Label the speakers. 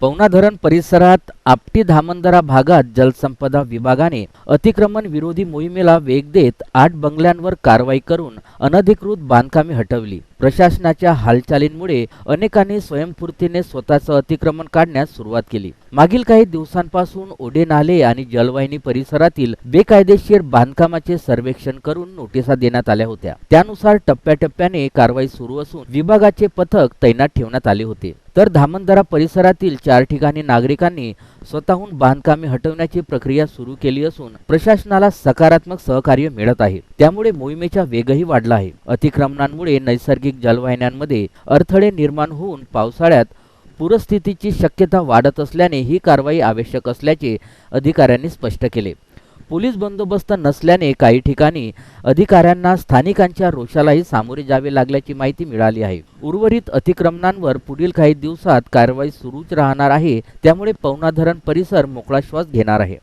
Speaker 1: पवना धरण परिसरात आपटी धामणदरा भागात जलसंपदा विभागाने अतिक्रमण विरोधी मोहिमेला वेग देत 8 बंगल्यांवर कारवाई करून अनधिकृत बांधकामे हटवली। प्रशासनाच्या हालचालींमुळे अनेकांनी स्वयंस्फूर्तीने स्वतःचं अतिक्रमण काढण्यास सुरुवात केली। मागील काही दिवसांपासून ओढे नाले आणि जलवाहिनी परिसरातील बेकायदेशीर बांधकामाचे सर्वेक्षण करून नोटिसा देण्यात आल्या होत्या। त्यानुसार टप्प्याटप्प्याने कारवाई सुरू असून विभागाचे पथक तैनात ठेवण्यात आले होते। तर धामणदरा परिसरातील 4 ठिकाणी नागरिकांनी स्वतःहून बांधकामे हटवण्याची प्रक्रिया सुरू केली असून प्रशासनाला सकारात्मक सहकार्य मिळत आहे। त्यामुळे मोहिमेचा वेगही वाढला आहे। अतिक्रमणांमुळे नैसर्गिक जलवाहिन्यांमध्ये अडथळे निर्माण होऊन पावसाळ्यात पूरस्थितीची शक्यता वाढत असल्याने ही कारवाई आवश्यक असल्याचे अधिकाऱ्यांनी स्पष्ट केले। पोलीस बंदोबस्त नसल्याने काही ठिकाणी अधिकाऱ्यांना स्थानिकांच्या रोषालाही सामोरे जावे लागल्याची माहिती मिळाली आहे। उर्वरित अतिक्रमणांवर पुढील काही दिवसात कारवाई सुरूच राहणार आहे। त्यामुळे पवना धरण परिसर मोकळा श्वास घेणार आहे।